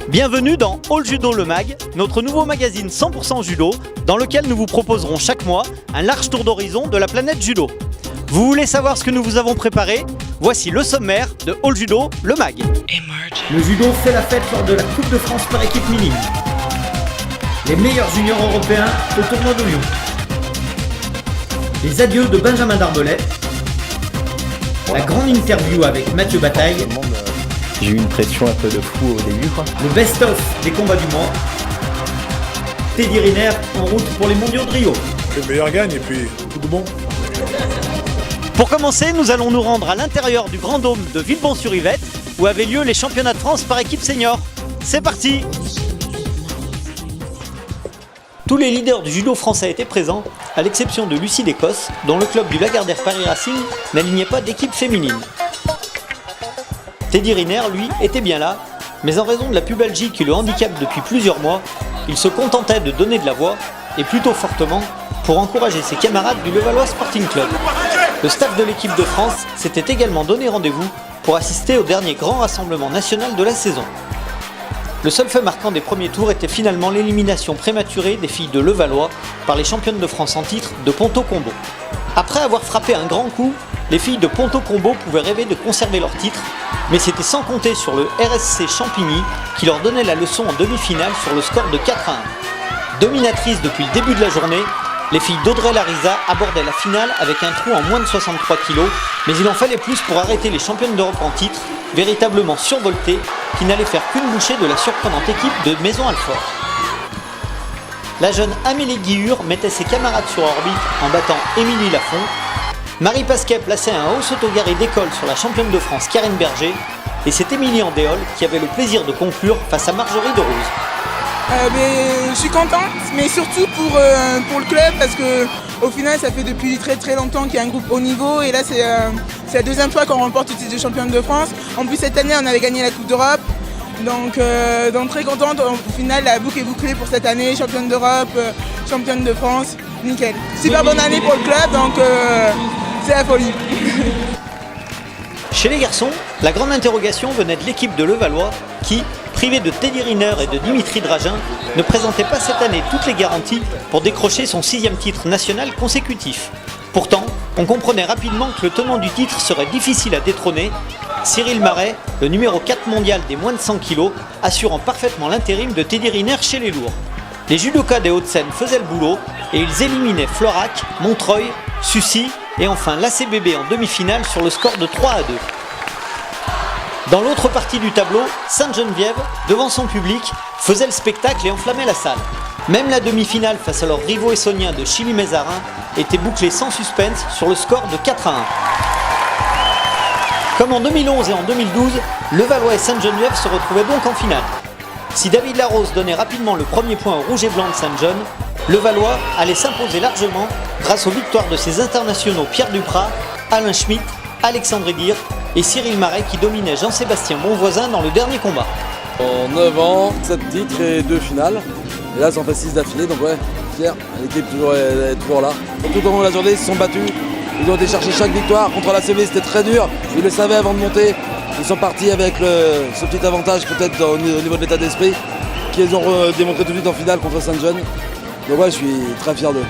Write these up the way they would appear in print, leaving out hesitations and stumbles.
Bienvenue dans All Judo le Mag, notre nouveau magazine 100% judo, dans lequel nous vous proposerons chaque mois un large tour d'horizon de la planète judo. Vous voulez savoir ce que nous vous avons préparé? Voici le sommaire de All Judo le Mag. Le judo fait la fête lors de la Coupe de France par équipe minime. Les meilleurs juniors européens au tournoi de Lyon. Les adieux de Benjamin Darbelay. La grande interview avec Mathieu Bataille. J'ai eu une pression un peu de fou au début, quoi. Le best-of des combats du mois. Teddy Riner en route pour les mondiaux de Rio. Le meilleur gagne et puis tout de bon. Pour commencer, nous allons nous rendre à l'intérieur du Grand Dôme de Villebon-sur-Yvette, où avaient lieu les championnats de France par équipe senior. C'est parti! Tous les leaders du judo français étaient présents, à l'exception de Lucie d'Écosse, dont le club du Lagardère Paris Racing n'alignait pas d'équipe féminine. Teddy Riner, lui, était bien là, mais en raison de la pubalgie qui le handicape depuis plusieurs mois, il se contentait de donner de la voix, et plutôt fortement, pour encourager ses camarades du Levallois Sporting Club. Le staff de l'équipe de France s'était également donné rendez-vous pour assister au dernier grand rassemblement national de la saison. Le seul fait marquant des premiers tours était finalement l'élimination prématurée des filles de Levallois par les championnes de France en titre de Ponto Combo. Après avoir frappé un grand coup, les filles de Ponto Combo pouvaient rêver de conserver leur titre, mais c'était sans compter sur le RSC Champigny qui leur donnait la leçon en demi-finale sur le score de 4-1. Dominatrices depuis le début de la journée, les filles d'Audrey Larisa abordaient la finale avec un trou en moins de 63 kg, mais il en fallait plus pour arrêter les championnes d'Europe en titre, véritablement survoltées, qui n'allaient faire qu'une bouchée de la surprenante équipe de Maison-Alfort. La jeune Amélie Guillure mettait ses camarades sur orbite en battant Émilie Lafont. Marie Pasquet plaçait un haut autogaré d'école sur la championne de France Karine Berger, et c'est Émilie Andéol qui avait le plaisir de conclure face à Marjorie de Rose. Je suis contente, mais surtout pour le club, parce que au final ça fait depuis très très longtemps qu'il y a un groupe haut niveau, et là c'est la deuxième fois qu'on remporte le titre de championne de France. En plus cette année on avait gagné la Coupe d'Europe, donc très contente. Au final la boucle est bouclée pour cette année, championne d'Europe, championne de France, nickel. Super bonne année pour le club, donc c'est la folie. Chez les garçons, la grande interrogation venait de l'équipe de Levallois qui, privée de Teddy Riner et de Dimitri Dragin, ne présentait pas cette année toutes les garanties pour décrocher son 6e titre national consécutif. Pourtant, on comprenait rapidement que le tenant du titre serait difficile à détrôner, Cyril Marais, le numéro 4 mondial des moins de 100 kg, assurant parfaitement l'intérim de Teddy Riner chez les lourds. Les judokas des Hauts-de-Seine faisaient le boulot et ils éliminaient Florac, Montreuil, Sucy et enfin l'ACBB en demi-finale sur le score de 3-2. Dans l'autre partie du tableau, Sainte-Geneviève, devant son public, faisait le spectacle et enflammait la salle. Même la demi-finale face à leurs rivaux essoniens de Chili-Mézarin était bouclée sans suspense sur le score de 4-1. Comme en 2011 et en 2012, Levallois et Sainte-Geneviève se retrouvaient donc en finale. Si David Larose donnait rapidement le premier point au rouge et blanc de Sainte-Jeune, Levallois allait s'imposer largement grâce aux victoires de ses internationaux Pierre Duprat, Alain Schmitt, Alexandre Edir et Cyril Marais qui dominaient Jean-Sébastien Bonvoisin dans le dernier combat. En 9 ans, 7 titres et 2 finales. Et là, ça en fait 6 d'affilée, donc ouais, fier. L'équipe est toujours là. Tout au long de la journée, ils se sont battus. Ils ont été chercher chaque victoire. Contre la CB, c'était très dur. Ils le savaient avant de monter. Ils sont partis avec ce petit avantage peut-être au niveau de l'état d'esprit qu'ils ont démontré tout de suite en finale contre Sainte-Jeune. Donc ouais, je suis très fier d'eux.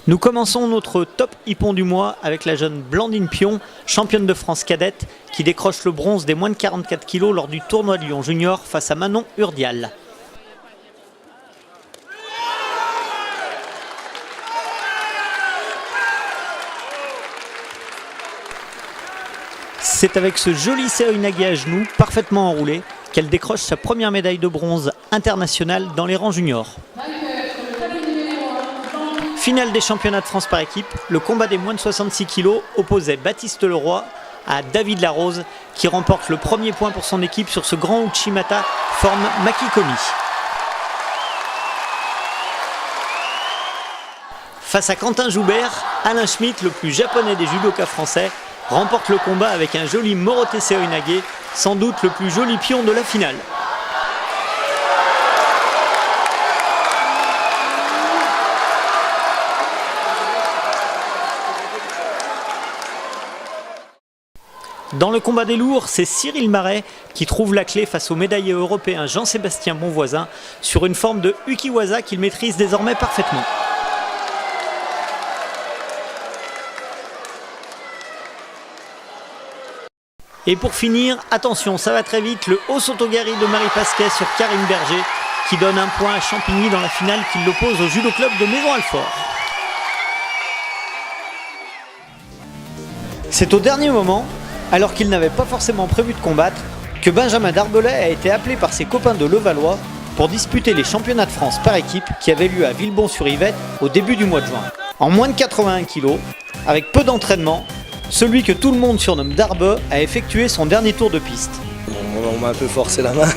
Nous commençons notre top hippon du mois avec la jeune Blandine Pion, championne de France cadette, qui décroche le bronze des moins de 44 kg lors du tournoi de Lyon Junior face à Manon Urdial. C'est avec ce joli Seoinage à genoux, parfaitement enroulé, qu'elle décroche sa première médaille de bronze internationale dans les rangs juniors. Finale des championnats de France par équipe, le combat des moins de 66 kg opposait Baptiste Leroy à David Larose, qui remporte le premier point pour son équipe sur ce grand Uchimata forme Makikomi. Face à Quentin Joubert, Alain Schmitt, le plus japonais des judokas français, remporte le combat avec un joli Morote Seoinage, sans doute le plus joli pion de la finale. Dans le combat des lourds, c'est Cyril Marais qui trouve la clé face au médaillé européen Jean-Sébastien Bonvoisin sur une forme de ukiwaza qu'il maîtrise désormais parfaitement. Et pour finir, attention, ça va très vite, le Haut-Sotogari de Marie Pasquet sur Karine Berger qui donne un point à Champigny dans la finale qui l'oppose au judo club de Maison-Alfort. C'est au dernier moment, alors qu'il n'avait pas forcément prévu de combattre, que Benjamin Darbelay a été appelé par ses copains de Levallois pour disputer les championnats de France par équipe qui avaient lieu à Villebon-sur-Yvette au début du mois de juin. En moins de 81 kg, avec peu d'entraînement, celui que tout le monde surnomme Darbe a effectué son dernier tour de piste. On m'a un peu forcé la main,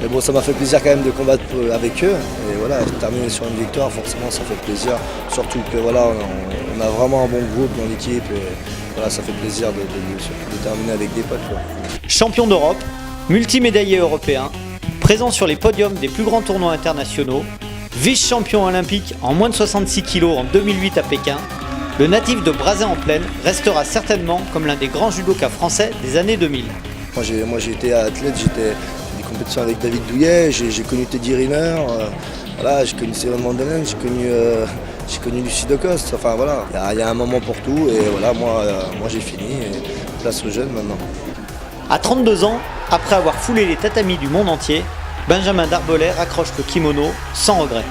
mais bon, ça m'a fait plaisir quand même de combattre avec eux. Et voilà, terminer sur une victoire, forcément ça fait plaisir. Surtout que voilà, on a vraiment un bon groupe dans l'équipe et voilà, ça fait plaisir de terminer avec des potes, quoi. Champion d'Europe, multimédaillé européen, présent sur les podiums des plus grands tournois internationaux, vice-champion olympique en moins de 66 kg en 2008 à Pékin, le natif de Brazay-en-Plaine restera certainement comme l'un des grands judokas français des années 2000. Moi j'ai été athlète, j'ai fait des compétitions avec David Douillet, j'ai connu Teddy Riner, voilà, j'ai connu Céline Mandelen, j'ai connu Lucie Decoste, enfin voilà, il y a un moment pour tout et voilà, moi j'ai fini et place aux jeunes maintenant. À 32 ans, après avoir foulé les tatamis du monde entier, Benjamin Darbelay raccroche le kimono sans regret.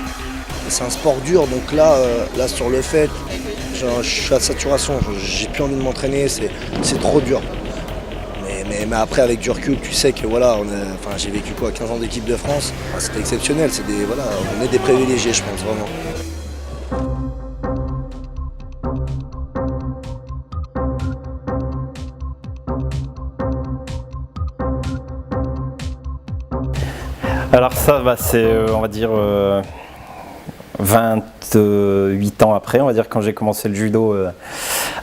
C'est un sport dur, donc là sur le fait, je suis à saturation, j'ai plus envie de m'entraîner, c'est trop dur. Mais après avec du recul, tu sais que voilà, j'ai vécu 15 ans d'équipe de France, c'était exceptionnel, on est des privilégiés je pense vraiment. Alors ça, c'est, on va dire, 28 ans après, on va dire, quand j'ai commencé le judo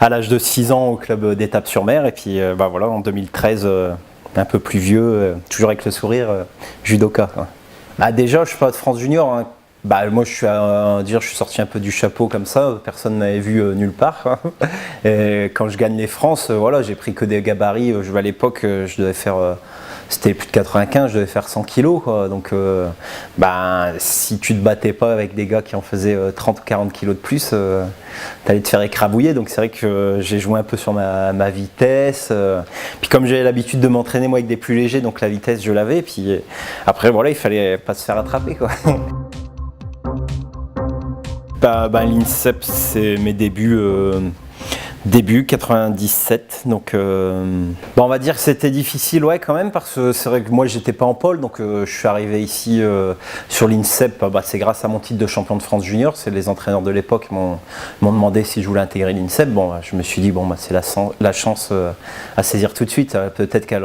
à l'âge de 6 ans au club d'Étape-sur-Mer. Et puis voilà, en 2013, un peu plus vieux, toujours avec le sourire, judoka. Déjà, je suis pas de France Junior. Hein. Moi, je suis sorti un peu du chapeau comme ça, personne ne m'avait vu nulle part. Hein. Et quand je gagne les France, voilà, j'ai pris que des gabarits. À l'époque, je devais faire, c'était plus de 95, je devais faire 100 kilos. Quoi. Donc, si tu te battais pas avec des gars qui en faisaient 30-40 kilos de plus, t'allais te faire écrabouiller. Donc, c'est vrai que j'ai joué un peu sur ma vitesse. Puis, comme j'avais l'habitude de m'entraîner moi avec des plus légers, donc la vitesse, je l'avais. Puis après, voilà, il fallait pas se faire attraper, quoi. L'INSEP, c'est mes débuts, début 97, donc on va dire que c'était difficile quand même, parce que c'est vrai que moi j'étais pas en pôle, donc je suis arrivé ici sur l'INSEP, c'est grâce à mon titre de champion de France junior, c'est les entraîneurs de l'époque m'ont demandé si je voulais intégrer l'INSEP. Je me suis dit c'est la chance à saisir tout de suite, peut-être qu'elle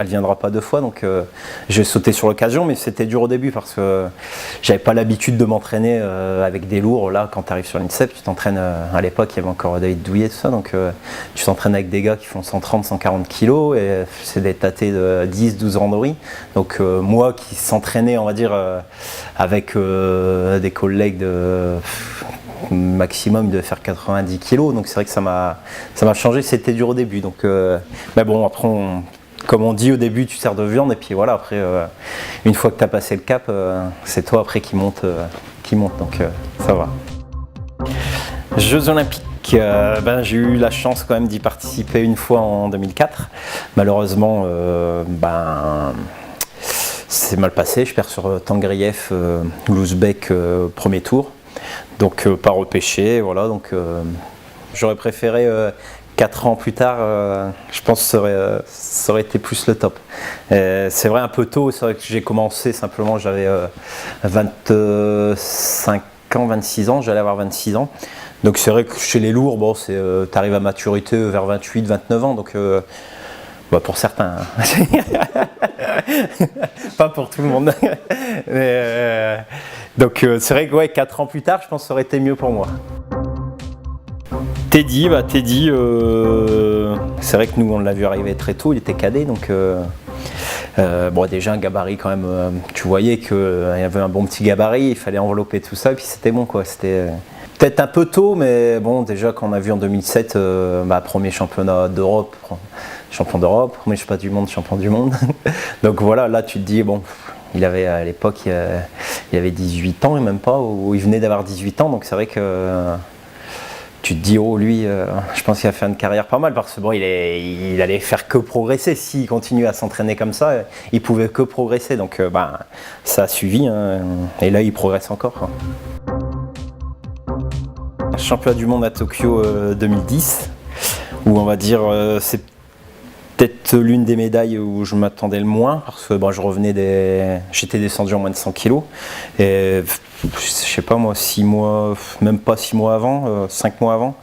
viendra pas deux fois, donc j'ai sauté sur l'occasion, mais c'était dur au début parce que j'avais pas l'habitude de m'entraîner avec des lourds. Là quand tu arrives sur l'INSEP, tu t'entraînes, à l'époque il y avait encore David Douillet, tout ça. Donc tu t'entraînes avec des gars qui font 130-140 kilos et c'est des tâtés de 10-12 randonnées. Donc moi qui s'entraînais, on va dire, avec des collègues de maximum de faire 90 kilos. Donc c'est vrai que ça m'a changé, c'était dur au début. Donc, mais bon, après, comme on dit au début, tu sers de viande et puis voilà, après, une fois que tu as passé le cap, c'est toi après qui monte. Donc ça va. Jeux Olympiques. J'ai eu la chance quand même d'y participer une fois en 2004. Malheureusement, c'est mal passé. Je perds sur Tangrieff, Louzbek, premier tour. Donc pas repêché. Voilà, donc j'aurais préféré 4 ans plus tard, je pense que ça aurait été plus le top. C'est vrai un peu tôt, c'est vrai que j'ai commencé simplement, j'avais 25 ans, 26 ans, j'allais avoir 26 ans. Donc c'est vrai que chez les lourds, tu arrives à maturité vers 28, 29 ans, donc pour certains, pas pour tout le monde. Mais, donc c'est vrai que 4 ans plus tard, je pense que ça aurait été mieux pour moi. Teddy, c'est vrai que nous on l'a vu arriver très tôt, il était cadet, donc déjà un gabarit quand même, tu voyais qu'il y avait un bon petit gabarit, il fallait envelopper tout ça, et puis c'était bon quoi, Peut-être un peu tôt, mais bon, déjà quand on a vu en 2007, premier championnat d'Europe, champion d'Europe, premier championnat du monde, champion du monde. Donc voilà, là tu te dis, bon, il avait à l'époque, il avait 18 ans et même pas, ou il venait d'avoir 18 ans, donc c'est vrai que tu te dis, oh lui, je pense qu'il a fait une carrière pas mal, parce que bon, il allait faire que progresser. S'il continue à s'entraîner comme ça, il pouvait que progresser, donc ça a suivi, hein, et là il progresse encore, quoi. Championnat du monde à Tokyo 2010, où on va dire c'est peut-être l'une des médailles où je m'attendais le moins, parce que j'étais descendu en moins de 100 kg, et je sais pas moi, 6 mois, même pas 6 mois avant, 5 mois avant,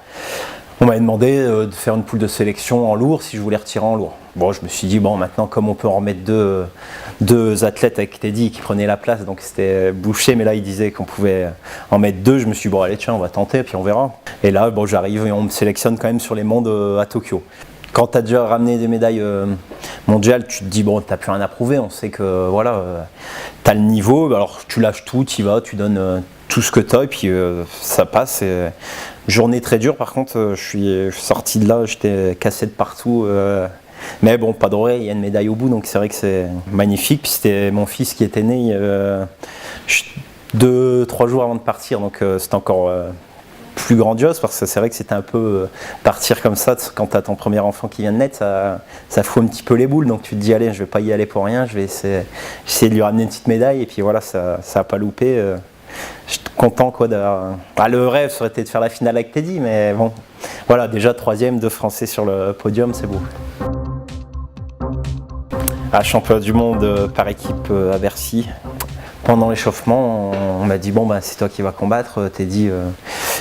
on m'avait demandé de faire une poule de sélection en lourd si je voulais retirer en lourd. Bon, je me suis dit, bon, maintenant comme on peut en remettre deux athlètes avec Teddy qui prenaient la place, donc c'était bouché, mais là il disait qu'on pouvait en mettre 2, je me suis dit, bon allez tiens, on va tenter, puis on verra. Et là, bon, j'arrive et on me sélectionne quand même sur les mondes à Tokyo. Quand tu as déjà ramené des médailles mondiales, tu te dis, bon, tu n'as plus rien à prouver, on sait que voilà, tu as le niveau, alors tu lâches tout, tu y vas, tu donnes tout ce que tu as, et puis ça passe. Journée très dure, par contre, je suis sorti de là, j'étais cassé de partout. Mais bon, pas de regret, il y a une médaille au bout, donc c'est vrai que c'est magnifique. Puis c'était mon fils qui était né 2-3 jours avant de partir, donc c'était encore plus grandiose, parce que c'est vrai que c'était un peu partir comme ça, quand tu as ton premier enfant qui vient de naître, ça fout un petit peu les boules, donc tu te dis, allez, je vais pas y aller pour rien, je vais essayer de lui ramener une petite médaille, et puis voilà, ça a pas loupé. Je suis content, quoi. Le rêve serait été de faire la finale avec Teddy, mais bon, voilà, déjà 3e, 2 Français sur le podium, c'est beau. Championnat du monde par équipe à Bercy. Pendant l'échauffement, on m'a dit, bon, c'est toi qui vas combattre, Teddy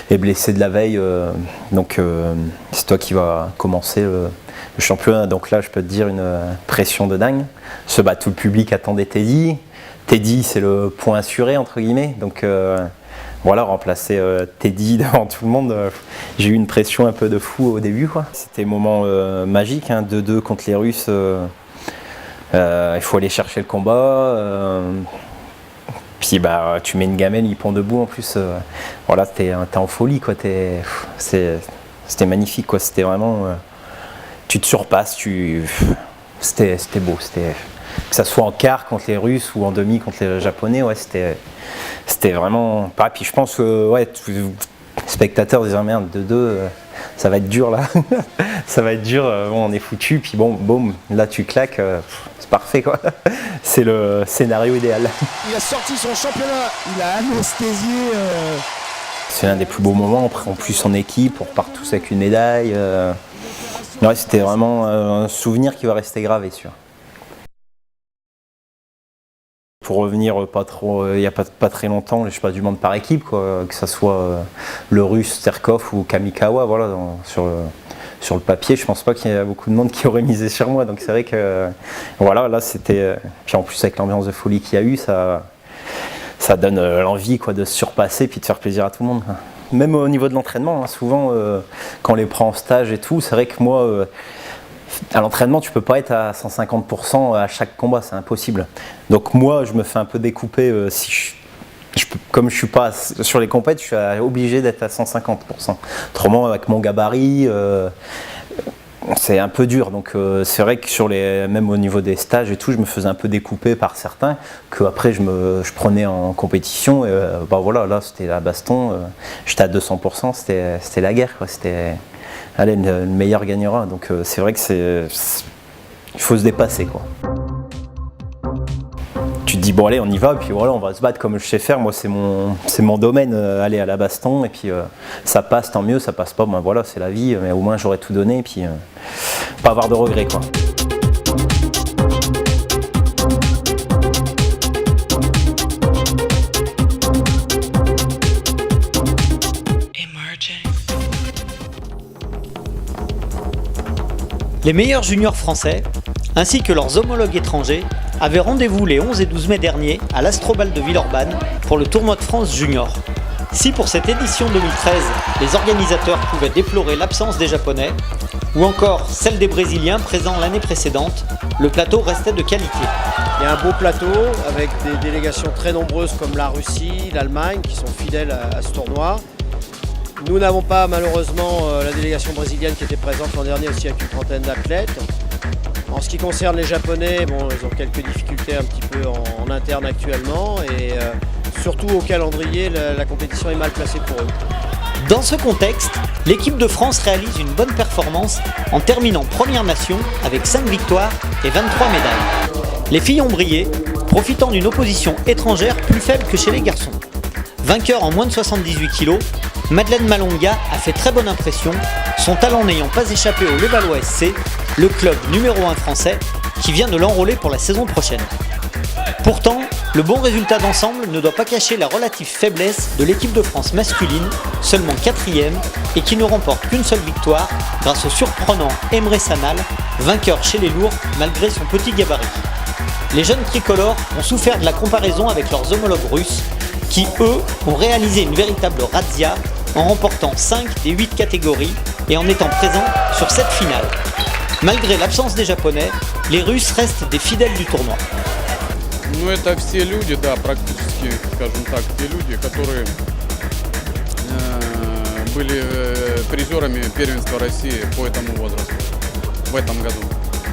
est blessé de la veille, donc c'est toi qui vas commencer le championnat. Donc là, je peux te dire, une pression de dingue. Tout le public attendait Teddy. Teddy, c'est le point assuré, entre guillemets, donc voilà, remplacer Teddy devant tout le monde, j'ai eu une pression un peu de fou au début, quoi. C'était un moment magique, hein, 2-2 contre les Russes. Il faut aller chercher le combat, puis tu mets une gamelle, il pond debout en plus, voilà, t'es en folie, quoi. C'était magnifique, quoi. C'était vraiment, tu te surpasses, c'était beau, que ça soit en quart contre les Russes ou en demi contre les Japonais, ouais, c'était vraiment pas. Puis je pense que ouais, les spectateurs disaient, merde, 2-2, ça va être dur là, ça va être dur, bon, on est foutu, puis bon, boum, là tu claques, c'est parfait, quoi. C'est le scénario idéal. Il a sorti son championnat, il a anesthésié. C'est l'un des plus beaux moments, en plus en équipe, on repart tous avec une médaille. Ouais, c'était vraiment un souvenir qui va rester gravé, sûr. Pour revenir il n'y a pas très longtemps, je sais pas, du monde par équipe, quoi, que ce soit le Russe Terkov ou Kamikawa, voilà, sur le papier, je pense pas qu'il y a beaucoup de monde qui aurait misé sur moi, donc c'est vrai que voilà, là c'était, puis en plus avec l'ambiance de folie qu'il y a eu, ça donne l'envie, quoi, de se surpasser puis de faire plaisir à tout le monde, quoi. Même au niveau de l'entraînement, hein, souvent quand on les prend en stage et tout, c'est vrai que moi à l'entraînement, tu peux pas être à 150% à chaque combat, c'est impossible. Donc moi, je me fais un peu découper comme je suis pas sur les compètes, je suis obligé d'être à 150%. Autrement, avec mon gabarit, c'est un peu dur. Donc c'est vrai que même au niveau des stages et tout, je me faisais un peu découper par certains, que après je prenais en compétition. Et voilà, là c'était la baston, j'étais à 200%, c'était la guerre, quoi. C'était allez, le meilleur gagnera. Donc c'est vrai que il faut se dépasser, quoi. Tu te dis, bon allez, on y va, et puis voilà, on va se battre comme je sais faire. Moi, c'est mon domaine, aller à la baston, et puis ça passe, tant mieux, ça passe pas, voilà, c'est la vie, mais au moins j'aurais tout donné, et puis pas avoir de regrets, quoi. Les meilleurs juniors français, ainsi que leurs homologues étrangers, avaient rendez-vous les 11 et 12 mai dernier à l'Astrobal de Villeurbanne pour le tournoi de France junior. Si pour cette édition 2013, les organisateurs pouvaient déplorer l'absence des Japonais, ou encore celle des Brésiliens présents l'année précédente, le plateau restait de qualité. Il y a un beau plateau avec des délégations très nombreuses comme la Russie, l'Allemagne qui sont fidèles à ce tournoi. Nous n'avons pas malheureusement la délégation brésilienne qui était présente l'an dernier aussi avec une trentaine d'athlètes. En ce qui concerne les Japonais, bon, ils ont quelques difficultés un petit peu en interne actuellement et surtout au calendrier, la compétition est mal placée pour eux. Dans ce contexte, l'équipe de France réalise une bonne performance en terminant première nation avec 5 victoires et 23 médailles. Les filles ont brillé, profitant d'une opposition étrangère plus faible que chez les garçons. Vainqueur en moins de 78 kg, Madeleine Malonga a fait très bonne impression, son talent n'ayant pas échappé au Levallois SC, le club numéro 1 français, qui vient de l'enrôler pour la saison prochaine. Pourtant, le bon résultat d'ensemble ne doit pas cacher la relative faiblesse de l'équipe de France masculine, seulement 4e, et qui ne remporte qu'une seule victoire grâce au surprenant Emre Sanal, vainqueur chez les lourds malgré son petit gabarit. Les jeunes tricolores ont souffert de la comparaison avec leurs homologues russes, qui eux ont réalisé une véritable razzia en remportant 5 des 8 catégories et en étant présents sur cette finale. Malgré l'absence des Japonais, les Russes restent des fidèles du tournoi. Ну, это все люди, да, практически, скажем так, те люди, которые были призерами первенства России по этому возрасту, в этом году.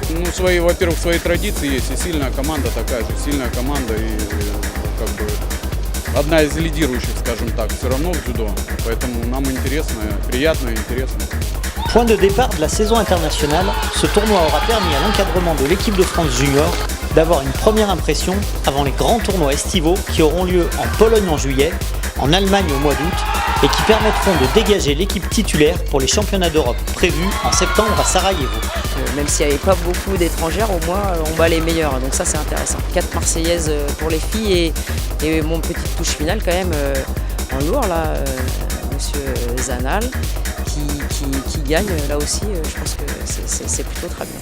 Ну, во-первых, свои традиции есть, и сильная команда такая же, сильная команда, и как бы одна из лидирующих, скажем так, все равно в дзюдо. Поэтому нам интересно, приятно и интересно. Point de départ de la saison internationale, ce tournoi aura permis à l'encadrement de l'équipe de France junior d'avoir une première impression avant les grands tournois estivaux qui auront lieu en Pologne en juillet, en Allemagne au mois d'août et qui permettront de dégager l'équipe titulaire pour les championnats d'Europe prévus en septembre à Sarajevo. Même s'il n'y avait pas beaucoup d'étrangères, au moins on bat les meilleurs, donc ça c'est intéressant. 4 Marseillaises pour les filles et mon petite touche finale quand même en lourd là, Monsieur Zanal qui gagne là aussi, je pense que c'est plutôt très bien.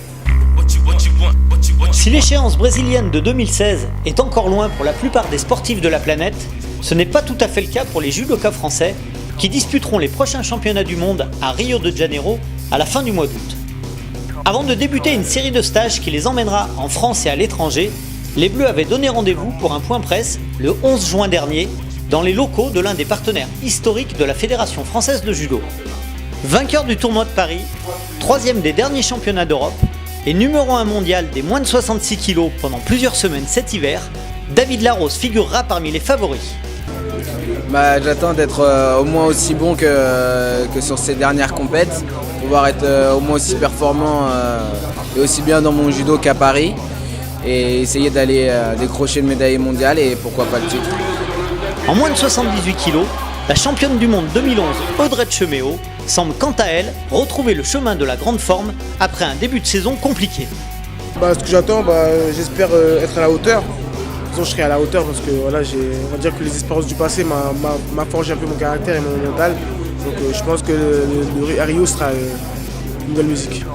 Si l'échéance brésilienne de 2016 est encore loin pour la plupart des sportifs de la planète, ce n'est pas tout à fait le cas pour les judokas français qui disputeront les prochains championnats du monde à Rio de Janeiro à la fin du mois d'août. Avant de débuter une série de stages qui les emmènera en France et à l'étranger, les Bleus avaient donné rendez-vous pour un point presse le 11 juin dernier dans les locaux de l'un des partenaires historiques de la Fédération française de judo. Vainqueur du tournoi de Paris, 3e des derniers championnats d'Europe et numéro 1 mondial des moins de 66 kg pendant plusieurs semaines cet hiver, David Larose figurera parmi les favoris. J'attends d'être au moins aussi bon que sur ces dernières compètes, pouvoir être au moins aussi performant et aussi bien dans mon judo qu'à Paris et essayer d'aller décrocher une médaille mondiale et pourquoi pas le titre. En moins de 78 kg, la championne du monde 2011 Audrey Cheméo semble quant à elle retrouver le chemin de la grande forme après un début de saison compliqué. Ce que j'attends, j'espère être à la hauteur. Je serai à la hauteur parce que voilà, on va dire que les expériences du passé m'a forgé un peu mon caractère et mon mental. Donc je pense que le Rio sera une nouvelle musique.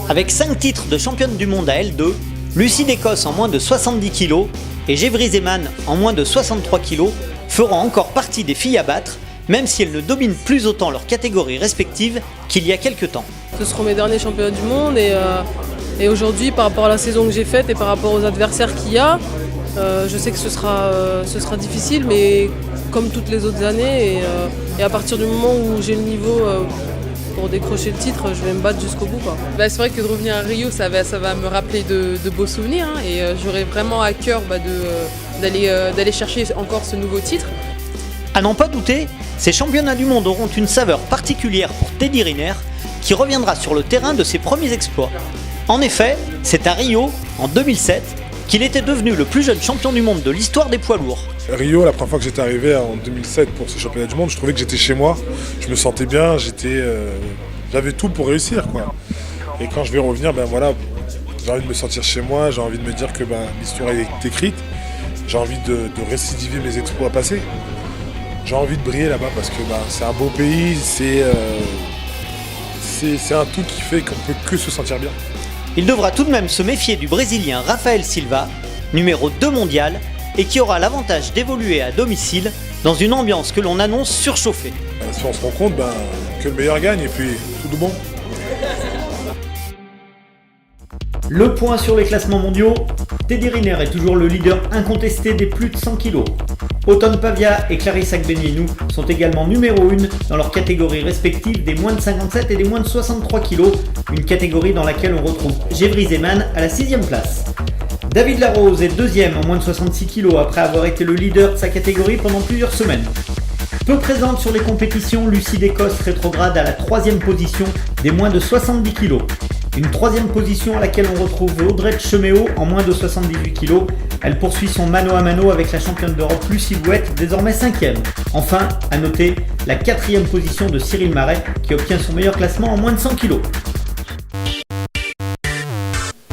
Avec 5 titres de championne du monde à L2, Lucie d'Écosse en moins de 70 kg et Gévry Zeman en moins de 63 kg feront encore partie des filles à battre, même si elles ne dominent plus autant leurs catégories respectives qu'il y a quelques temps. Ce seront mes derniers championnats du monde et aujourd'hui, par rapport à la saison que j'ai faite et par rapport aux adversaires qu'il y a, je sais que ce sera difficile, mais comme toutes les autres années, et à partir du moment où j'ai le niveau pour décrocher le titre, je vais me battre jusqu'au bout. C'est vrai que de revenir à Rio, ça va me rappeler de beaux souvenirs et j'aurai vraiment à cœur d'aller chercher encore ce nouveau titre. À n'en pas douter, ces championnats du monde auront une saveur particulière pour Teddy Riner, qui reviendra sur le terrain de ses premiers exploits. En effet, c'est à Rio, en 2007, qu'il était devenu le plus jeune champion du monde de l'histoire des poids lourds. Rio, la première fois que j'étais arrivé en 2007 pour ce championnat du monde, je trouvais que j'étais chez moi, je me sentais bien, j'avais tout pour réussir, quoi. Et quand je vais revenir, j'ai envie de me sentir chez moi, j'ai envie de me dire que l'histoire est écrite, j'ai envie de récidiver mes exploits passés. J'ai envie de briller là-bas parce que c'est un beau pays, c'est un tout qui fait qu'on peut que se sentir bien. Il devra tout de même se méfier du Brésilien Rafael Silva, numéro 2 mondial, et qui aura l'avantage d'évoluer à domicile dans une ambiance que l'on annonce surchauffée. Si on se rend compte que le meilleur gagne et puis tout de bon. Le point sur les classements mondiaux, Teddy Riner est toujours le leader incontesté des plus de 100 kg. Auton Pavia et Clarisse Agbenienou sont également numéro 1 dans leur catégorie respective des moins de 57 et des moins de 63 kg, une catégorie dans laquelle on retrouve Gévry Zeman à la 6e place. David Larose est 2e en moins de 66 kg après avoir été le leader de sa catégorie pendant plusieurs semaines. Peu présente sur les compétitions, Lucie d'Écosse rétrograde à la 3e position des moins de 70 kg. Une 3e position à laquelle on retrouve Audrey Cheméo en moins de 78 kg. Elle poursuit son mano à mano avec la championne d'Europe Lucie Bouette, désormais 5e. Enfin, à noter la 4e position de Cyril Marais qui obtient son meilleur classement en moins de 100 kg.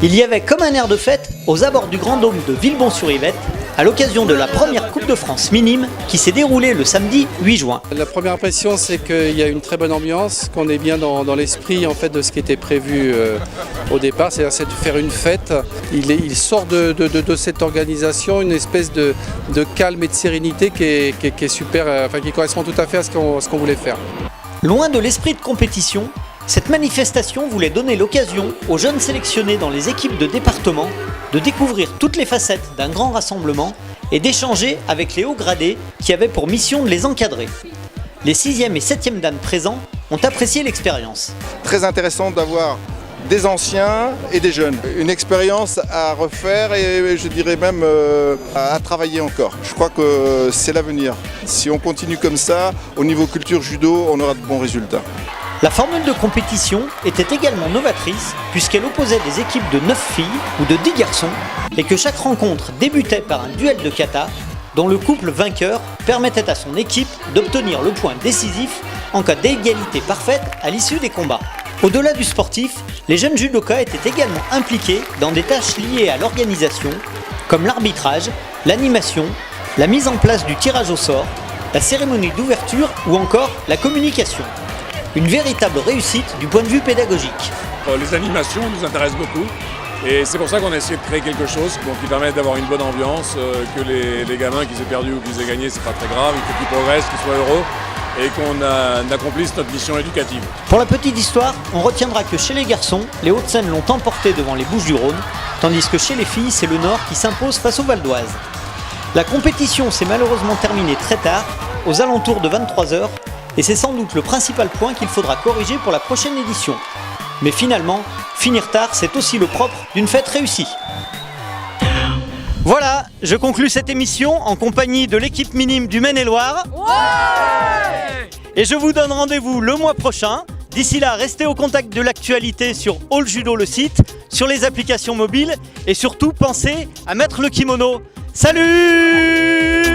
Il y avait comme un air de fête aux abords du Grand Dôme de Villebon-sur-Yvette à l'occasion de la première Coupe de France minime qui s'est déroulée le samedi 8 juin. La première impression, c'est qu'il y a une très bonne ambiance, qu'on est bien dans l'esprit en fait, de ce qui était prévu au départ, c'est de faire une fête. Il sort de cette organisation une espèce de calme et de sérénité qui est super, qui correspond tout à fait à ce qu'on voulait faire. Loin de l'esprit de compétition, cette manifestation voulait donner l'occasion aux jeunes sélectionnés dans les équipes de département de découvrir toutes les facettes d'un grand rassemblement et d'échanger avec les hauts gradés qui avaient pour mission de les encadrer. Les 6e et 7e dan présents ont apprécié l'expérience. Très intéressant d'avoir des anciens et des jeunes. Une expérience à refaire et je dirais même à travailler encore. Je crois que c'est l'avenir. Si on continue comme ça, au niveau culture judo, on aura de bons résultats. La formule de compétition était également novatrice puisqu'elle opposait des équipes de 9 filles ou de 10 garçons et que chaque rencontre débutait par un duel de kata dont le couple vainqueur permettait à son équipe d'obtenir le point décisif en cas d'égalité parfaite à l'issue des combats. Au-delà du sportif, les jeunes judokas étaient également impliqués dans des tâches liées à l'organisation comme l'arbitrage, l'animation, la mise en place du tirage au sort, la cérémonie d'ouverture ou encore la communication. Une véritable réussite du point de vue pédagogique. Les animations nous intéressent beaucoup et c'est pour ça qu'on a essayé de créer quelque chose qui permette d'avoir une bonne ambiance, que les gamins qu'ils aient perdu ou qu'ils aient gagné, c'est pas très grave, il faut qu'ils progressent, qu'ils soient heureux et qu'on accomplisse notre mission éducative. Pour la petite histoire, on retiendra que chez les garçons, les Hauts-de-Seine l'ont emporté devant les Bouches-du-Rhône, tandis que chez les filles, c'est le Nord qui s'impose face au Val d'Oise. La compétition s'est malheureusement terminée très tard, aux alentours de 23h, et c'est sans doute le principal point qu'il faudra corriger pour la prochaine édition. Mais finalement, finir tard, c'est aussi le propre d'une fête réussie. Voilà, je conclus cette émission en compagnie de l'équipe minime du Maine-et-Loire. Ouais ! Et je vous donne rendez-vous le mois prochain. D'ici là, restez au contact de l'actualité sur All Judo le site, sur les applications mobiles et surtout pensez à mettre le kimono. Salut!